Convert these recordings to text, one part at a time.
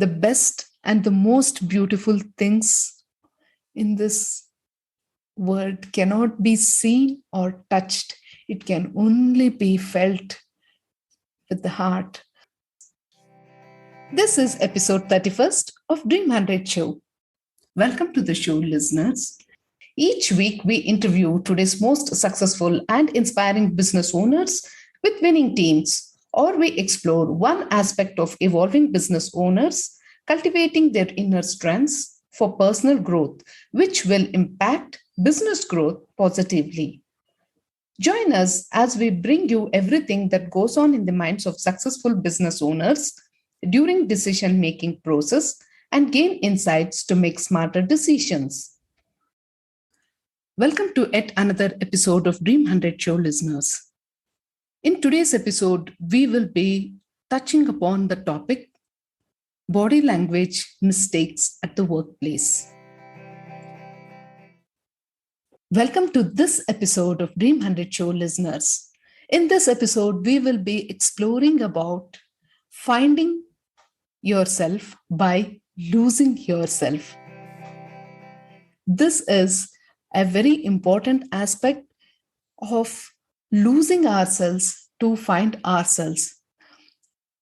the best and the most beautiful things in this world cannot be seen or touched. It can only be felt with the heart. This is episode 31st of Dream 100 Show. Welcome to the show, listeners. Each week, we interview today's most successful and inspiring business owners with winning teams, or we explore one aspect of evolving business owners, cultivating their inner strengths for personal growth, which will impact business growth positively. Join us as we bring you everything that goes on in the minds of successful business owners during decision making process and gain insights to make smarter decisions. Welcome to yet another episode of Dream 100 Show, listeners. In today's episode, we will be touching upon the topic body language mistakes at the workplace. Welcome to this episode of Dream 100 Show, listeners. In this episode, we will be exploring about finding yourself by losing yourself. This is a very important aspect of losing ourselves to find ourselves,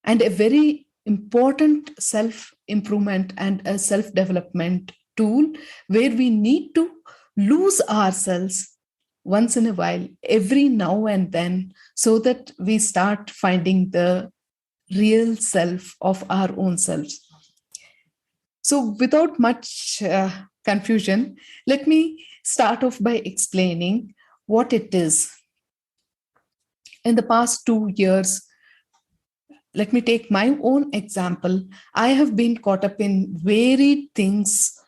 and a very important self improvement and a self development tool where we need to lose ourselves once in a while, every now and then, so that we start finding the real self of our own selves. So, without much confusion, let me start off by explaining what it is. In the past 2 years, let me take my own example. I have been caught up in varied things.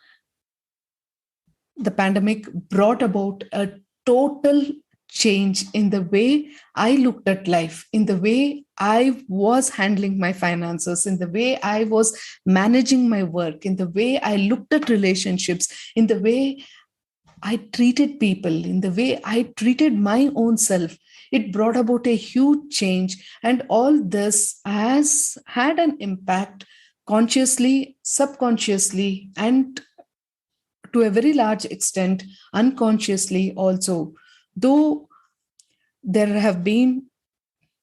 The pandemic brought about a total change in the way I looked at life, in the way I was handling my finances, in the way I was managing my work, in the way I looked at relationships, in the way I treated people, in the way I treated my own self. It brought about a huge change, and all this has had an impact consciously, subconsciously, and to a very large extent, unconsciously also. Though there have been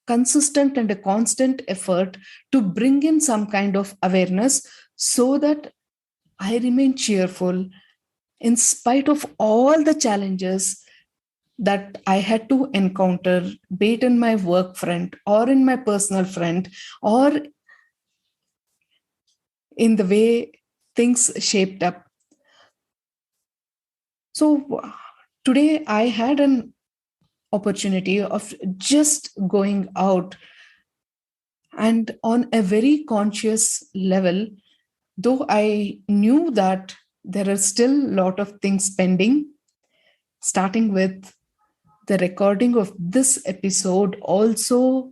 consistent and a constant effort to bring in some kind of awareness so that I remain cheerful in spite of all the challenges that I had to encounter, be it in my work front or in my personal front or in the way things shaped up. So today I had an opportunity of just going out, and on a very conscious level, though I knew that there are still a lot of things pending, starting with the recording of this episode also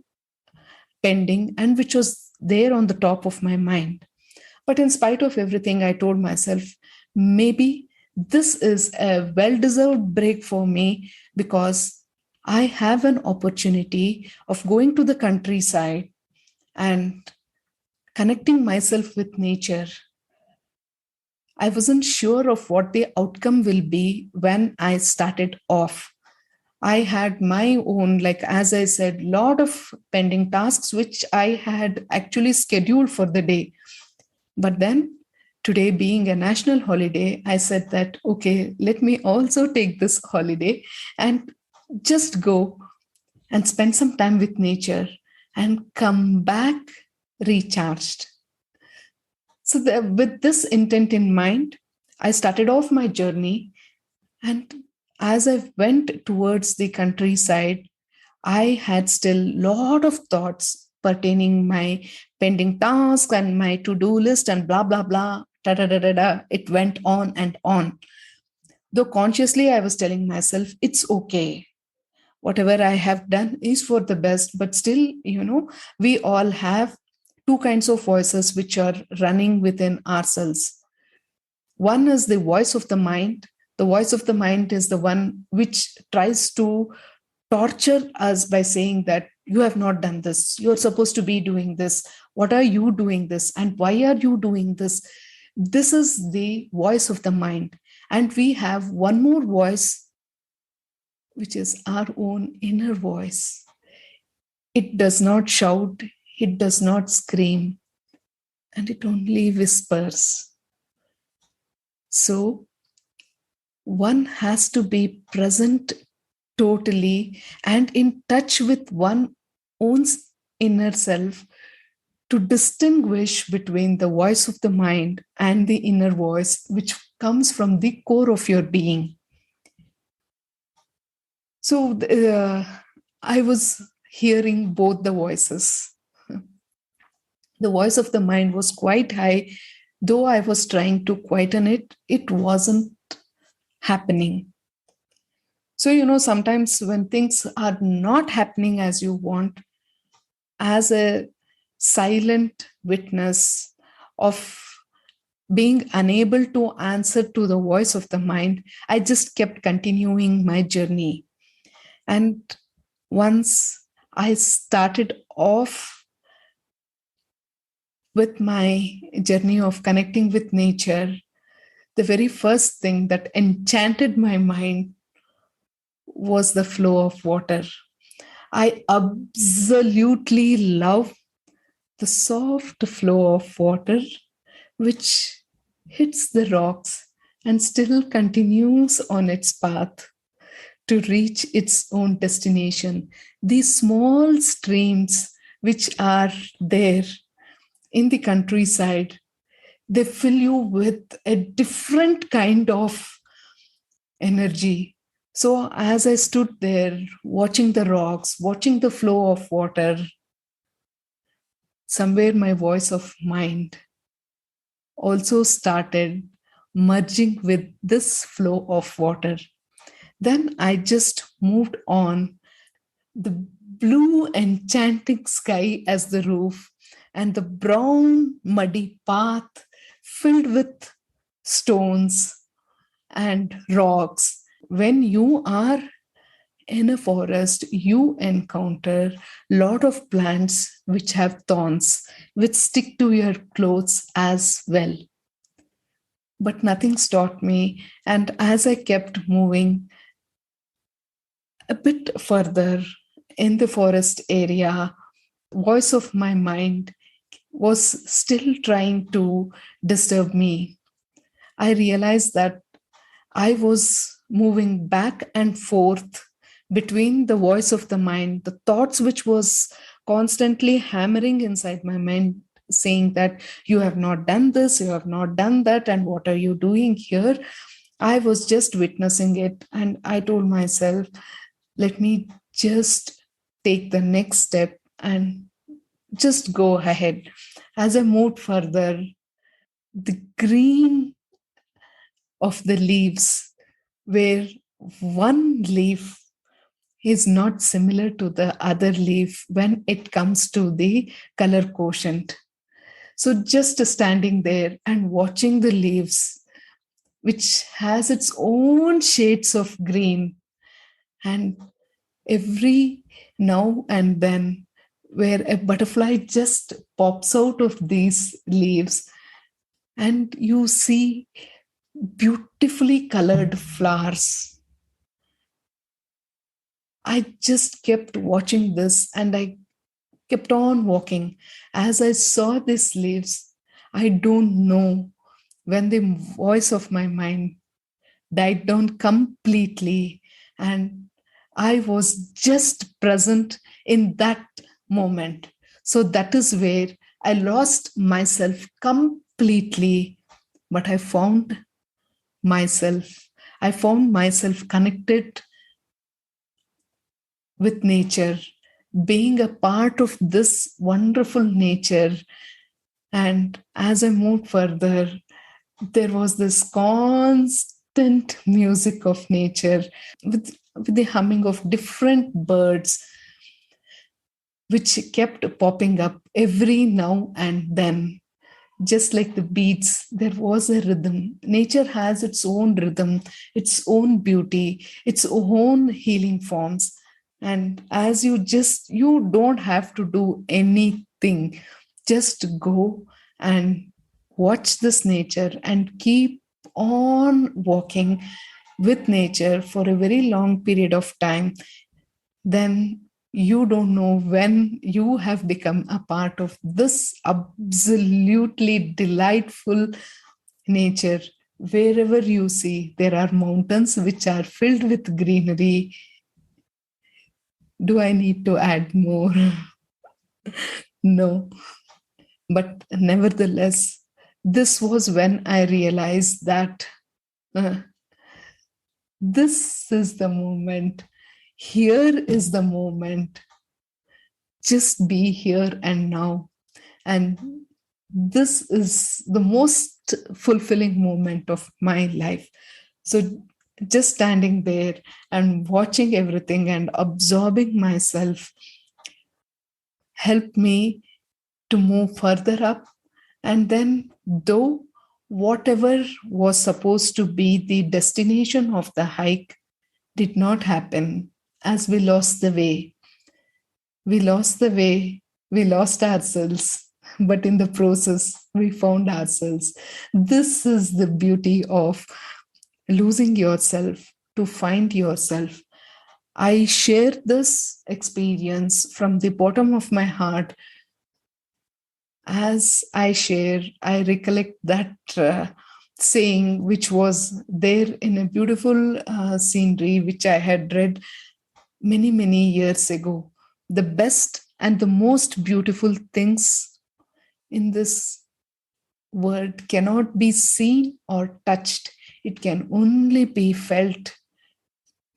pending, and which was there on the top of my mind. But in spite of everything, I told myself, maybe this is a well-deserved break for me, because I have an opportunity of going to the countryside and connecting myself with nature. I wasn't sure of what the outcome will be when I started off. I had my own, like as I said, lot of pending tasks which I had actually scheduled for the day. But then today being a national holiday, I said that, okay, let me also take this holiday and just go and spend some time with nature and come back recharged. So with this intent in mind, I started off my journey. And as I went towards the countryside, I had still a lot of thoughts pertaining my pending tasks and my to-do list and blah, blah, blah, da, da, da, da, da. It went on and on. Though consciously I was telling myself, it's okay. Whatever I have done is for the best. But still, we all have two kinds of voices which are running within ourselves. One is the voice of the mind. The voice of the mind is the one which tries to torture us by saying that you have not done this, you're supposed to be doing this, What are you doing this? And why are you doing this? This is the voice of the mind. And we have one more voice, which is our own inner voice. It does not shout, it does not scream, and it only whispers. So one has to be present totally and in touch with one's own inner self to distinguish between the voice of the mind and the inner voice, which comes from the core of your being. So I was hearing both the voices. The voice of the mind was quite high. Though I was trying to quieten it, it wasn't happening. So, sometimes when things are not happening as you want, as a silent witness of being unable to answer to the voice of the mind, I just kept continuing my journey. And once I started off with my journey of connecting with nature, the very first thing that enchanted my mind was the flow of water. I absolutely love the soft flow of water, which hits the rocks and still continues on its path to reach its own destination. These small streams, which are there in the countryside, they fill you with a different kind of energy. So, as I stood there watching the rocks, watching the flow of water, somewhere my voice of mind also started merging with this flow of water. Then I just moved on. The blue enchanting sky as the roof, and the brown muddy path filled with stones and rocks. When you are in a forest, you encounter a lot of plants which have thorns, which stick to your clothes as well. But nothing stopped me. And as I kept moving a bit further in the forest area, voice of my mind was still trying to disturb me. I realized that I was moving back and forth between the voice of the mind, the thoughts which was constantly hammering inside my mind, saying that you have not done this, you have not done that, and what are you doing here? I was just witnessing it, and I told myself, let me just take the next step and just go ahead. As I moved further, the green of the leaves, where one leaf is not similar to the other leaf when it comes to the color quotient. So just standing there and watching the leaves, which has its own shades of green, and every now and then, where a butterfly just pops out of these leaves, and you see beautifully colored flowers. I just kept watching this and I kept on walking. As I saw these leaves, I don't know when the voice of my mind died down completely, and I was just present in that moment. So that is where I lost myself completely, but I found myself. I found myself connected with nature, being a part of this wonderful nature. And as I moved further, there was this constant music of nature with the humming of different birds, which kept popping up every now and then. Just like the beats, there was a rhythm. Nature has its own rhythm, its own beauty, its own healing forms. And as you don't have to do anything. Just go and watch this nature and keep on walking with nature for a very long period of time. Then you don't know when you have become a part of this absolutely delightful nature. Wherever you see, there are mountains which are filled with greenery. Do I need to add more? No. But nevertheless, this was when I realized that uh, this is the moment. Here is the moment. Just be here and now. And this is the most fulfilling moment of my life. So, just standing there and watching everything and absorbing myself helped me to move further up. And then, though whatever was supposed to be the destination of the hike did not happen, as we lost the way, we lost the way, we lost ourselves, but in the process, we found ourselves. This is the beauty of losing yourself to find yourself. I share this experience from the bottom of my heart. As I share, I recollect that saying, which was there in a beautiful scenery, which I had read many, many years ago. The best and the most beautiful things in this world cannot be seen or touched, it can only be felt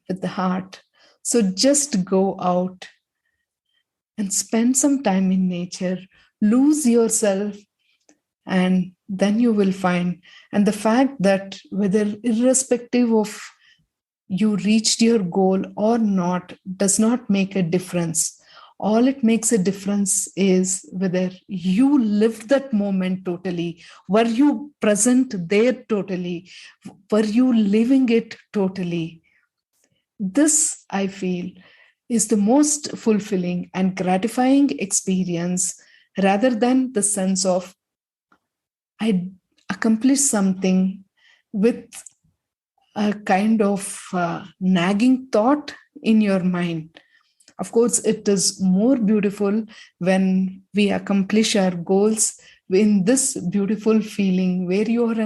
with the heart. So just go out and spend some time in nature, lose yourself, and then you will find. And the fact that whether irrespective of you reached your goal or not does not make a difference. All it makes a difference is whether you lived that moment totally. Were you present there totally? Were you living it totally? This, I feel, is the most fulfilling and gratifying experience rather than the sense of I accomplished something with a kind of nagging thought in your mind. Of course, it is more beautiful when we accomplish our goals in this beautiful feeling where you are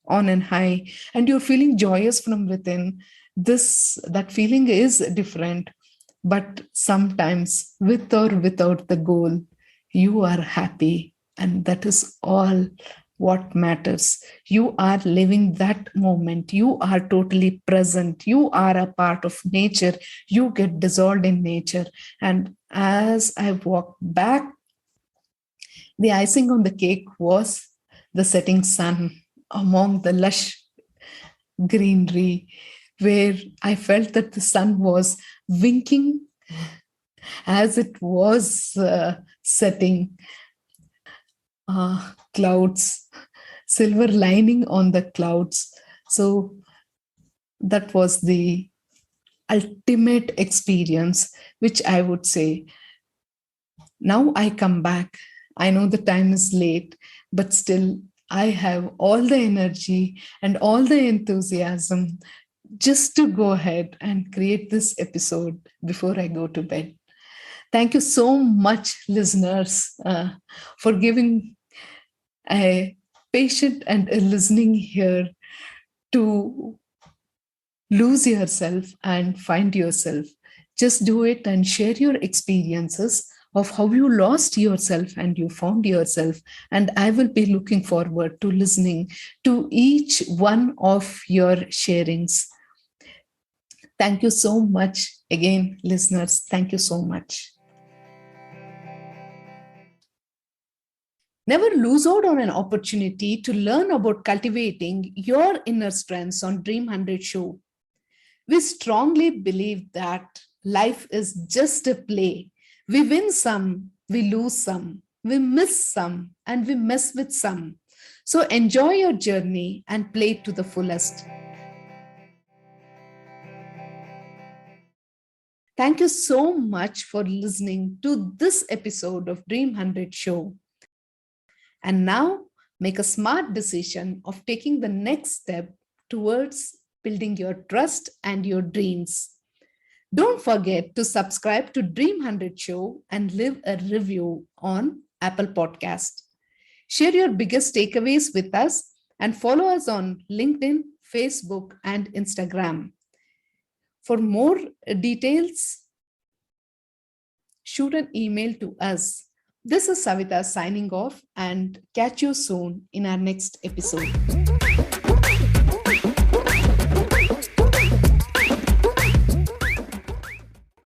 on an high and you're feeling joyous from within. That feeling is different, but sometimes with or without the goal, you are happy, and that is all what matters. You are living that moment. You are totally present. You are a part of nature. You get dissolved in nature. And as I walked back, the icing on the cake was the setting sun among the lush greenery, where I felt that the sun was winking as it was setting. Clouds, silver lining on the clouds. So that was the ultimate experience, which I would say. Now I come back. I know the time is late, but still I have all the energy and all the enthusiasm just to go ahead and create this episode before I go to bed. Thank you so much, listeners, for giving a patient and a listening here to lose yourself and find yourself. Just do it and share your experiences of how you lost yourself and you found yourself. And I will be looking forward to listening to each one of your sharings. Thank you so much again, listeners. Thank you so much. Never lose out on an opportunity to learn about cultivating your inner strengths on Dream 100 Show. We strongly believe that life is just a play. We win some, we lose some, we miss some, and we mess with some. So enjoy your journey and play to the fullest. Thank you so much for listening to this episode of Dream 100 Show. And now make a smart decision of taking the next step towards building your trust and your dreams. Don't forget to subscribe to Dream 100 Show and leave a review on Apple Podcast. Share your biggest takeaways with us and follow us on LinkedIn, Facebook, and Instagram. For more details, shoot an email to us. This is Savitha signing off and catch you soon in our next episode.